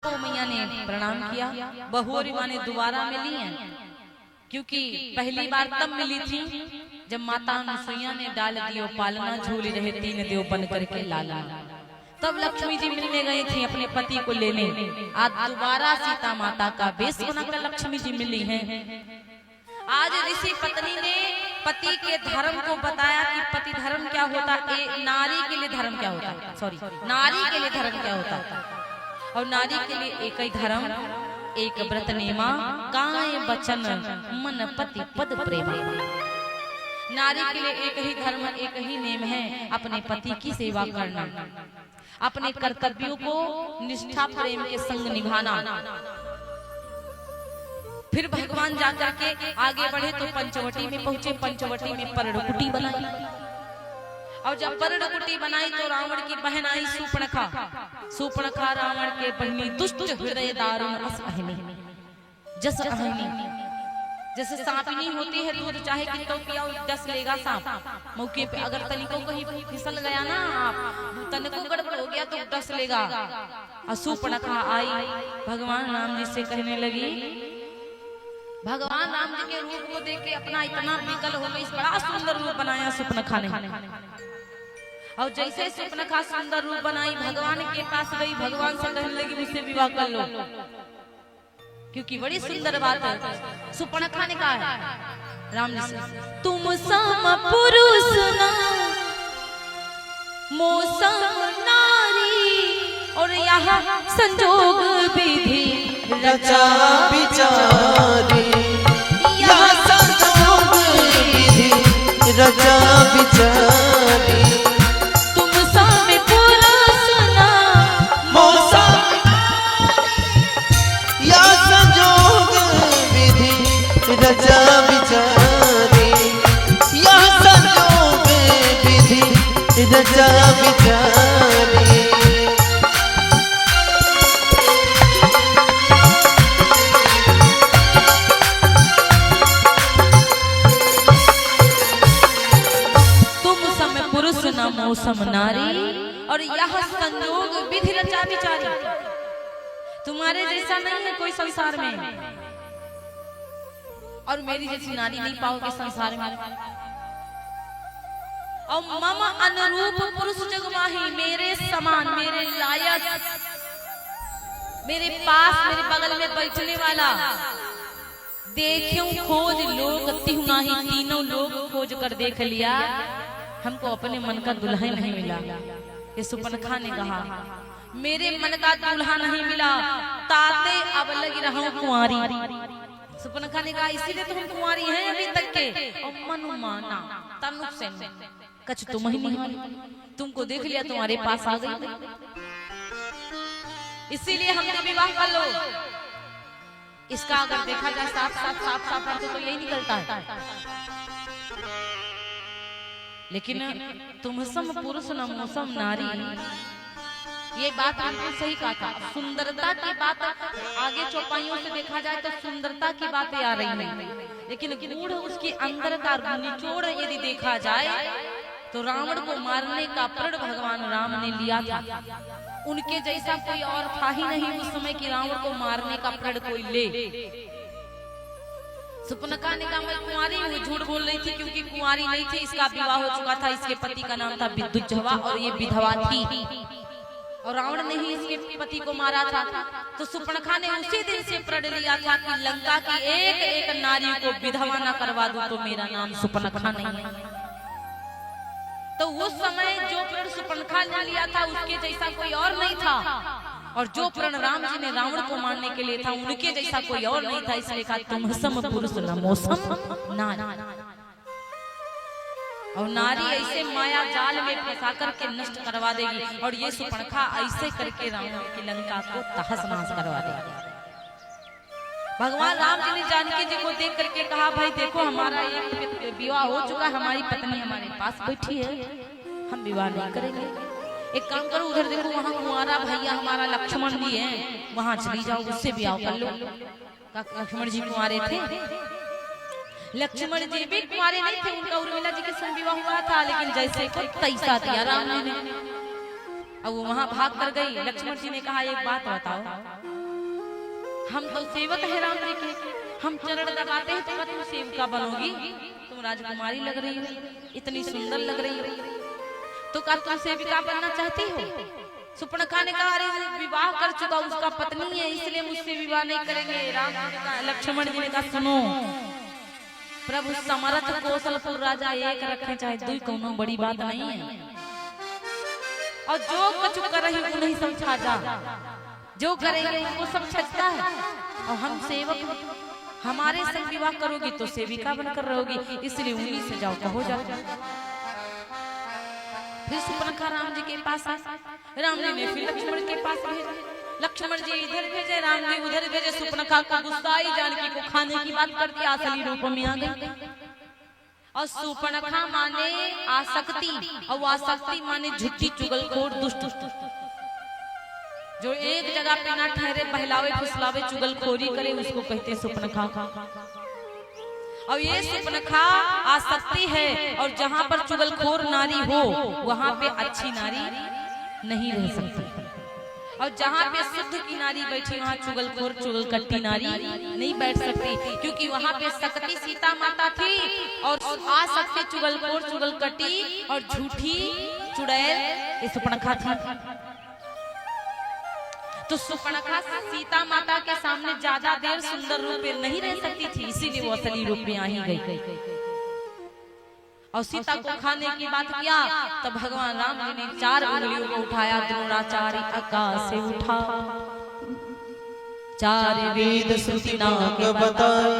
तो मैया ने प्रणाम किया। बहुरी माँ ने दोबारा मिली हैं, क्योंकि पहली बार तब मिली थी जब माता अनुसुईया ने डाल दियो पालना, झूल रहे तीन देव बन करके लाला। तब लक्ष्मी जी मिलने गई थी अपने पति को लेने। आज दोबारा सीता माता का वेश बनाकर लक्ष्मी जी मिली हैं। आज ऋषि पत्नी ने पति के धर्म को बताया कि पति धर्म क्या होता है, नारी के लिए धर्म क्या होता है, सॉरी नारी के लिए धर्म क्या होता है। और नारी के लिए एक ही धर्म, एक व्रत नेमा, काय वचन मन पति पद प्रेम। नारी के लिए एक ही धर्म, एक ही नेम है, अपने पति की सेवा करना, अपने कर्तव्यों को निष्ठा प्रेम के संग निभाना। फिर भगवान जाकर के आगे बढ़े तो पंचवटी में पहुंचे। पंचवटी में पर्णकुटी बनाई, और जब पर्णकुटी बनाई तो रावण की बहन आई शूर्पणखा। शूर्पणखा रावण के बहनी दुष्ट हृदय दारुण अस अहनी, जस अहनी जैसे सांपिनी होती है, दूध चाहे कि तो पिया डस लेगा सांप। मौके पे अगर तनिको कहीं फिसल गया ना, आप तनिको गड़बड़ हो गया तो डस लेगा। और शूर्पणखा आई, भगवान राम जी से कहने लगी, भगवान राम जी के रूप को देख के अपना इतना विकल हो गई, बड़ा सुंदर रूप बनाया शूर्पणखा ने। और जैसे शूर्पणखा सुंदर रूप बनाई, भगवान के पास गई, भगवान से कहने लगी मुझसे विवाह कर लो, क्योंकि बड़ी सुंदर बात है। शूर्पणखा ने कहा है राम जी से, तुम सम पुरुष ना मौसम नारी, और यहाँ संजोग विधि रचा बिचारी, यहाँ संजोग विधि रचा बिचारी। तुम सम पुरुष ना मौसम या संजोग विधि रचा बिचारी, यहाँ संजोग विधि रचा बिचारी। मौसम नारी, और यह संयोग विधि रचा बिचारी। तुम्हारे जैसा नहीं है कोई संसार में, और मेरी जैसी नारी नहीं पाओगे संसार में। और मम अनुरूप पुरुष जगमाही, मेरे समान, मेरे लायक, मेरे पास, मेरे बगल में बैठने वाला, देखूं खोज लोग तिहु नाही, तीनों लोग खोज कर देख लिया, हमको अपने मन का दुल्हा नहीं मिला। ये शूर्पणखा ने कहा, मेरे मन का दुल्हा नहीं मिला, ताते अब लगी रहूं कुंवारी। शूर्पणखा ने कहा, इसीलिए तो हम कुंवारी हैं अभी तक के। और मनु माना तनु से कछ तुम ही नहीं, तुमको देख लिया, तुम्हारे पास आ गई, इसीलिए हमने विवाह कर लो। इसका अगर देखा जाए साफ तो यही निकलता है। लेकिन तुम सम पुरुष न मौसम नारी, ये बात बिल्कुल सही कहा था। सुंदरता की बात आगे चौपाइयों से देखा जाए तो सुंदरता की बातें आ रही हैं, लेकिन गूढ़ उसके अंदर का निचोड़ यदि देखा जाए तो रावण को मारने का प्रण भगवान राम ने लिया था। उनके जैसा कोई और था ही नहीं उस समय कि रावण को मारने का प्रण कोई ले। शूर्पणखा ने कहा, मैं कुंवारी हूँ, झूठ बोल रही थी, क्योंकि कुंवारी नहीं थी, इसका विवाह हो चुका था, इसके पति का नाम था विद्युज्जवा, और ये विधवा थी, और रावण ने ही इसके पति को मारा था। तो शूर्पणखा ने उसी दिन से प्रण लिया था कि लंका की एक एक नारी को विधवा न करवा दूं तो मेरा नाम शूर्पणखा नहीं है। तो उस समय जो प्रण शूर्पणखा ने लिया था उसके जैसा कोई और नहीं था, और जो प्रण राम जी ने रावण को मारने के लिए था उनके जैसा कोई और नहीं था। इसलिए कहा, तुम सम पुरुष न मौसम नारी। और नारी ऐसे माया जाल में फंसा करके नष्ट करवा देगी, और ये शूर्पणखा ऐसे करके रावण की लंका को तहस नहस करवा देगी। भगवान राम जी ने जानकी जी को देख करके कहा, भाई देखो हमारा एक विवाह हो चुका है, हमारी पत्नी हमारे पास बैठी है, हम विवाह नहीं करेंगे। एक काम करो, उधर देखो वहाँ कुंवारा भैया हमारा लक्ष्मण जी है, वहाँ चली जाओ, उससे विवाह कर लो। लक्ष्मण जी कुंवारे थे, लक्ष्मण जी भी कुंवारे नहीं थे, उनका उर्मिला जी के संग विवाह हुआ था, लेकिन जैसे को तैसा दिया राम जी ने। अब वो वहाँ भाग कर गई। लक्ष्मण जी ने कहा, एक बात बताओ, हम तो सेवक है राम जी के, हम चरण दबाते हैं तो तुम सेविका बनोगी, तुम राजकुमारी लग रही हो, इतनी सुंदर लग रही हो, तो क्या तुम सेविका बनना चाहती हो? सुपर्णखा ने कहा अरे विवाह कर चुका, उसका पत्नी है, इसलिए मुझसे विवाह नहीं करेंगे। राम जी ने कहा, लक्ष्मण जी ने कहा सुनो, प्रभु समर्थ कौशलपुर राजा एक रखे चाहे दुई, कोनो बड़ी बात नहीं है। और जो कुछ कर रही वो नहीं समझा जा, जो करेंगे उनको सब छचता है। और हम सेवक, हमारे संग विवाह करोगी तो सेविका बनकर रहोगी, इसलिए उन्हीं से जाओ, कहो जाओ। फिर सुपर्णखा राम जी के पास आए, राम जी ने फिर लक्ष्मण के पास भेजा, लक्ष्मण जी इधर भेजे, राम जी उधर भेजे। सुपर्णखा को गुस्सा आई, जानकी को खाने की बात करके असली रूप में आ गई। और सुपर्णखा माने आसक्ति, और आसक्ति माने झूठी चुगलखोर दुष्ट, जो एक जगह पे ना ठहरे, बहलावे फुसलावे चुगलखोरी करे, उसको कहते सुपर्णखा। और ये सुपर्णखा आसक्ति है, और जहाँ पर चुगलखोर नारी हो वहाँ पे अच्छी नारी नहीं रह सकती, और जहाँ पे शुद्ध की नारी बैठी वहाँ चुगलखोर चुगलकट्टी नारी नहीं बैठ सकती, क्योंकि वहाँ पे सकती सीता माता थी, और आसक्ति चुगलखोर चुगलकट्टी और झूठी चुड़ैल ये सुपर्णखा थी। तो सुपर्णखा सीता माता के सामने ज्यादा देर सुंदर रूप में नहीं रह सकती थी, इसीलिए वो असली रूप में आ ही गई। और सीता को खाने की बात किया तो भगवान राम जी ने 4 उंगलियों को उठाया, द्रोणाचार्य आकाश से उठा, 4 वेद श्रुति नाम बताए।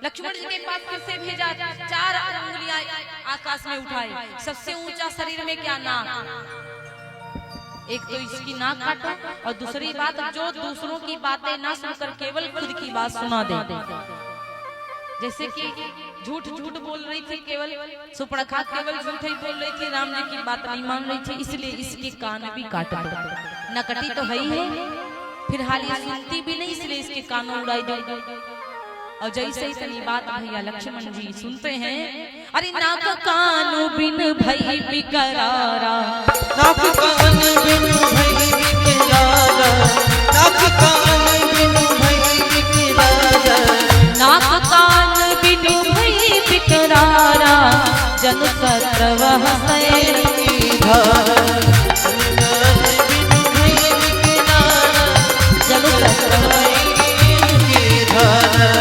लक्ष्मण जी के पास फिर से भेजा, 4 उंगलियां आकाश में उठाई। सबसे ऊंचा शरीर में क्या नाक, एक तो इसकी नाक काटो, और दूसरी बात जो दूसरों की बातें ना सुनकर केवल खुद की बात सुना दे। जैसे कि झूठ बोल रही थी, केवल सुपर्णखा केवल झूठ ही बोल रही थी, राम जी की बात नहीं मान रही थी, इसलिए इसके कान भी काट दो। नकटी तो है ही है, फिर हाल ये सुनती भी नहीं, इसलिए इसके कान उड़ाई दो। और जैसे ही तनी बात भैया लक्ष्मण जी सुनते हैं, अरे नाक कान बिन भई बिकरारा, नाक कान बिन भई बिकरारा, नाक कान बिन भई बिकरारा, नाक कान बिन भई बिकरारा, जन सर्वह सैर की धारा, बिन भई बिकरारा, जन सर्वह की धारा।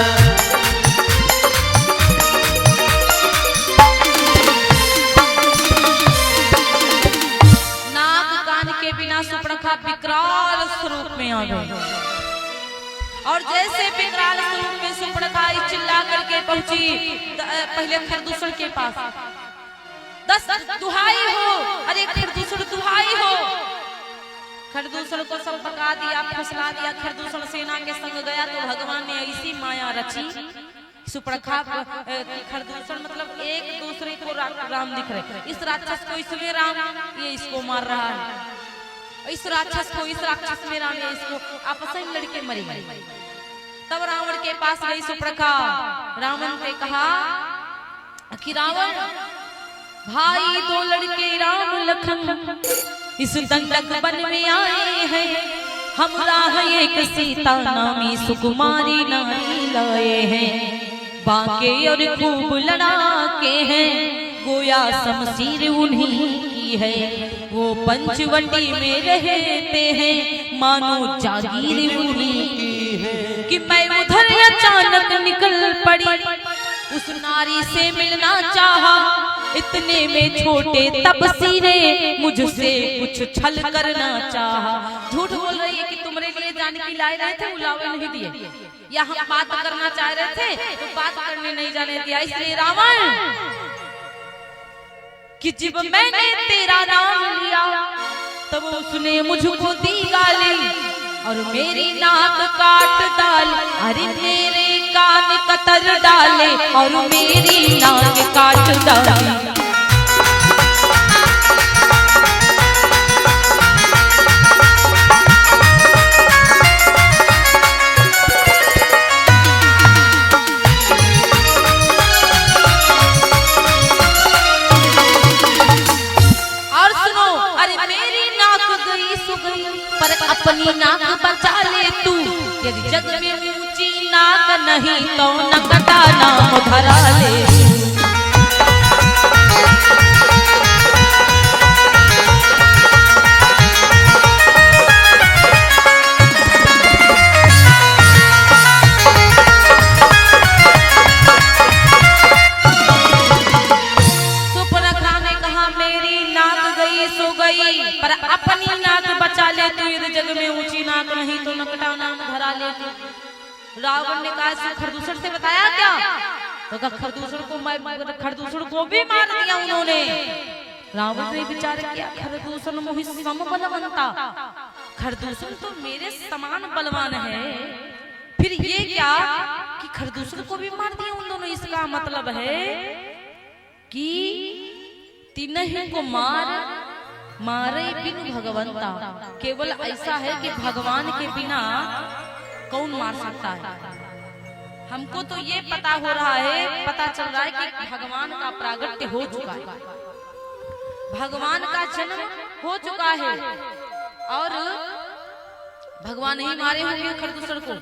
सुपर्णखा विकराल स्वरूप में आ गई, और जैसे विकराल स्वरूप में सुपर्णखा चिल्ला करके पहुंची पहले खरदूषण के पास, 10 दुहाई हो, अरे खरदूषण दुहाई हो। खरदूषण को सब पका दिया, फुसला दिया, खरदूषण सेना के संग गया, तो भगवान ने ऐसी माया रची, सुपर्णखा खरदूषण मतलब एक दूसरे को राम दिख रहे, इस राक्षस को इसमें राम, ये इसको मार रहा है, इस राक्षस को इस राक्षस में राम, ये इसको आपस में लड़के मरी गई। तब रावण के पास गई सुपर्णखा, रावण ने कहा कि रावण भाई 2 लड़के राम लखन इस दंडक वन में आए हैं, हमरा है एक सीता नामी सुकुमारी नारी लाए हैं, बाके और खूब लड़ाके हैं, गोया शमशीर उन्हीं की है, वो पंचवटी में रहते हैं, मानो जागीर उन्हीं की है। कि मैं उधर अचानक निकल पड़ी, उस नारी से मिलना चाहा, इतने में छोटे तपसीरे मुझसे कुछ छल करना चाहा। झूठ बोल रही है कि तुम्हारे लिए जाने की लाए रहे थे, बुलावे नहीं दिए, या हम बात करना चाह रहे थे तो बात करने नहीं जाने दिया। इसलिए रावण कि जब मैंने तेरा नाम लिया तब उसने मुझको दी गाली, और मेरी नाक काट डाल, अरे मेरे कान कतर डाले, और मेरी नाक काट डाली। पर अपनी नाक बचा ले तू, यदि नहीं तो नकटा नाम धरा ले। पर अपनी नाक बचा ले तू यदि जग में ऊंची नाक नहीं तो नकटा नाम धरा ले तू। रावण ने कहा खरदूषण से बताया क्या? तो कहा खरदूषण को भी मार दिया उन्होंने। रावण ने विचार किया खरदूषण मोहि सम बलवंता, खरदूषण तो मेरे समान बलवान है, फिर ये क्या कि खरदूषण को भी मार दिया उन दोनों। इसका मतलब है कि तीनों को मारे बिनु भगवंता। केवल ऐसा है कि भगवान के बिना कौन मार सकता है। हमको तो ये पता हो रहा है, पता चल रहा है कि भगवान का प्रागट्य हो चुका है, भगवान का जन्म हो चुका है और भगवान ही मारे होंगे खरदूषण को।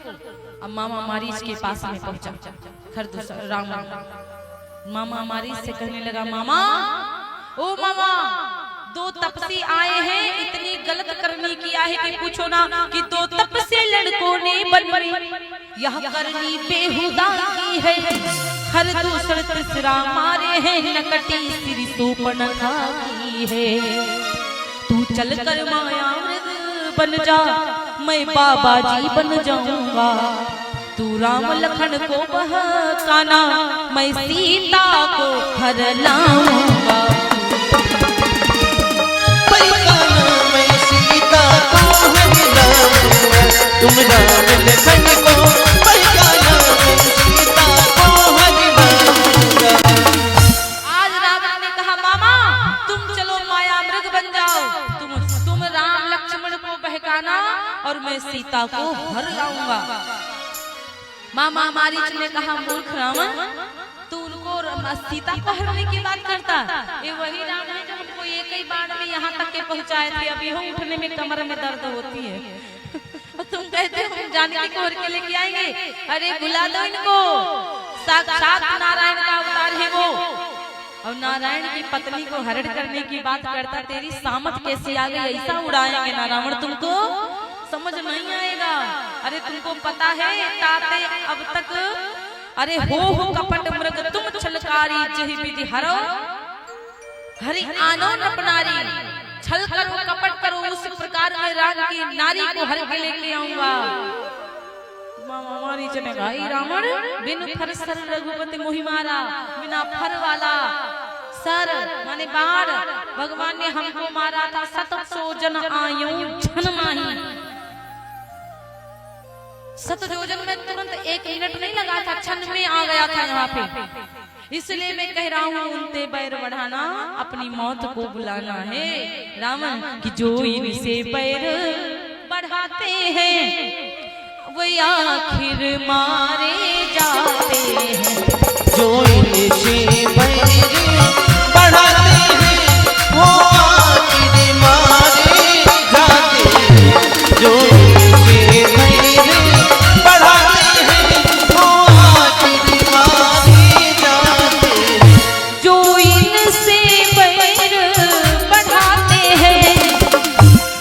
अब मामा मारीच के पास में पहुंचा खरदूषण। रावण मामा मारीच से कहने लगा, मामा ओ मामा, दो तपसी आए हैं, इतनी गलत करनी किया है कि पूछो ना कि दो तपसी लड़कों ने बनबरी यह करनी बेहुदा की है। खरदूषण तीसरा मारे हैं, नकटी सिर सूर्पणखा की है। तू चल कर माया मृग बन जा, मैं बाबा जी बन जाऊंगा। तू राम लखन को बहकाना, मैं सीता को हर लाऊंगा। तुम राम लखन को बहकाना, सीता को हर लाऊंगा। आज रावण ने कहा, मामा तुम चलो माया मृग बन जाओ, तुम राम लक्ष्मण को बहकाना और मैं सीता को हर लाऊंगा। मामा मारीच ने कहा, मूर्ख रावण, तू उनको सीता को हरने की बात करता। ये वही राम है जो हमको एक ही बार में यहाँ तक के पहुँचाए थे, अभी हम उठने में कमर में दर्द होती है। तुम कहते हो हम जानकी को हर के लेके आएंगे। अरे बुला दो इनको, साक्षात नारायण का अवतार है वो, और नारायण की पत्नी को हरण करने की बात करता। तेरी सामत कैसे आ गई, ऐसा उड़ाएंगे ना रावण, तुमको समझ नहीं आएगा। अरे तुमको पता है ताते अब तक, अरे हो कपट मृग तुम छलकारी, जही विधि हरो हरि आनो नपनारी। छल करो कपट करो, उस प्रकार में राज की नारी को हर के लेके आऊंगा। मामा मारीच ने कहा, रावण बिन फर सर रघुपति मोहि मारा, बिना फर वाला सर माने बाढ़ भगवान ने हमको मारा था। 700 जन आयो छन माही, 7 योजन में तुरंत 1 मिनट नहीं लगा था, क्षण में आ गया था यहाँ पे। इसलिए मैं कह रहा हूँ उनसे बैर बढ़ाना, अपनी मौत को बुलाना है। रावण कि जो इनसे बैर बढ़ाते हैं वो आखिर मारे जाते हैं। जो इनसे बैर बढ़ाते हैं वो आखिर मारे जाते हैं। जो इनसे बैर बढ़ाते हैं वो आखिर मारे जाते हैं। जो इनसे बैर बढ़ाते हैं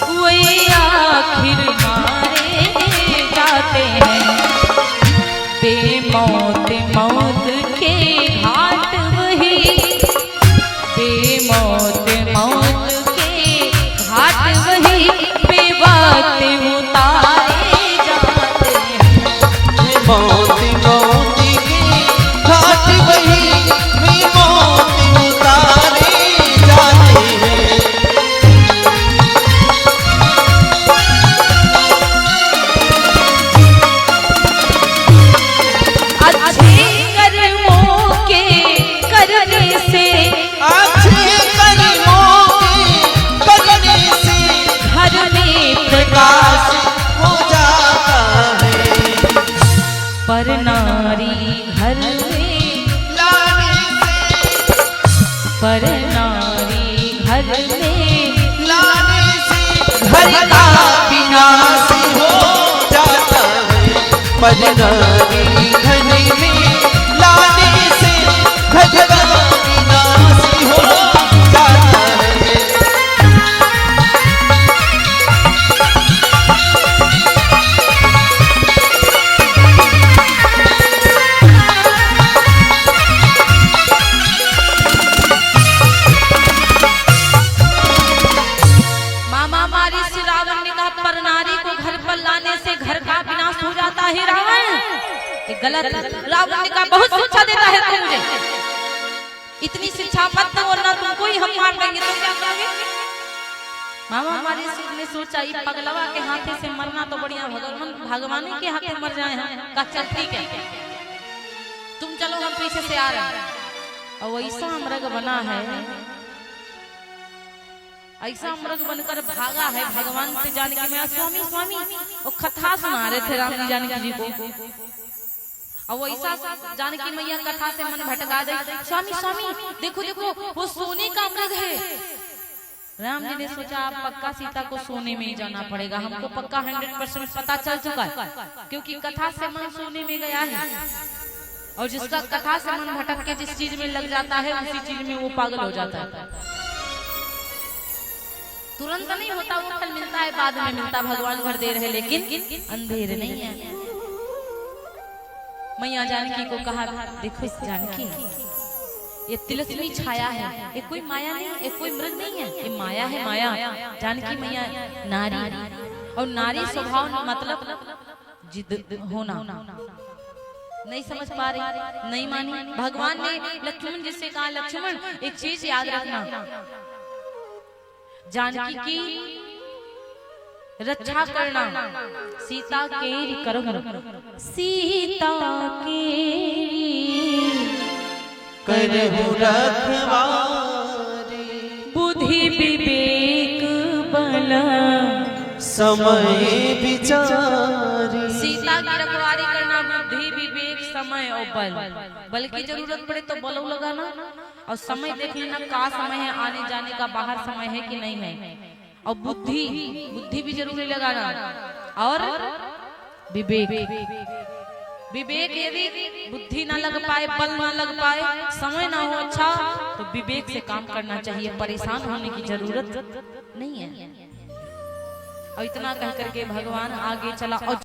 वो आखिर मारे जाते हैं। बेमौत मौत के घाट वही, बेमौत मौत के घाट वही, बेवक्त उतारे जाते हैं। मौत मौत के घाट वही, मौत उतारे जाते हैं। अच्छे कर्मों के करने से, अच्छे कर्मों के करने से घर में प्रकाश हो जाता है। पर नारी घर में लाने से, पर नारी घर में लाने से घर का विनाश हो जाता है। पर नारी घर से घर का विनाश हो जाता है रावण, ये गलत। रावण ने कहा बहुत शिक्षा देता है तू मुझे, इतनी शिक्षा मत दो वरना तुमको ही हम मार देंगे, तो क्या करोगे? मामा हमारे ने सोचा ये पगलवा के हाथे से मरना तो बढ़िया, भगवान के हाथे मर जाए हम। कहा चल ठीक है तुम चलो हम पीछे से आ रहे हैं। और वैसा मृग बना है, ऐसा मृग बनकर भागा है भगवान से जानकी मैया। स्वामी स्वामी वो कथा सुना रहे थे राम जी जानकी जी को, और वैसा जानकी मैया कथा से मन भटका दे। स्वामी स्वामी देखो देखो वो सोने का मृग है। राम जी ने सोचा आप पक्का सीता को सोने में ही जाना पड़ेगा, हमको पक्का 100% पता चल चुका है, क्योंकि कथा से मन सोने में गया है। और जिसका कथा से मन भटक के जिस चीज में लग जाता है उसी चीज में वो पागल हो जाता है। तुरंत नहीं होता वो फल मिलता है, बाद में मिलता। भगवान भर दे रहे लेकिन अंधेर नहीं है। मैया जानकी को कहा देखो जानकी ये तिलस्मी छाया है, ये कोई माया नहीं, ये कोई मृग नहीं है, ये माया है माया। जानकी मैया नारी, और नारी स्वभाव मतलब जिद होना। नहीं समझ पा रही, नहीं मानी। भगवान ने लक्ष्मण जी से कहा लक्ष्मण एक चीज याद रखना, जानकी की रक्षा करना, सीता के करो, सीता के करहु रखवारी, बुद्धि विवेक बल समय विचारी। सीता की रखवारी करना, बुद्धि विवेक समय और बल की जरूरत पड़े तो बल लगाना, और समय देख लेना का समय है, आने जाने का बाहर समय है कि नहीं है, और बुद्धि भी जरूरी लगाना, और विवेक यदि बुद्धि ना लग पाए, बल ना लग पाए, समय ना हो अच्छा, तो विवेक से काम करना चाहिए, परेशान होने की जरूरत नहीं है। और इतना कह करके भगवान आगे चला। और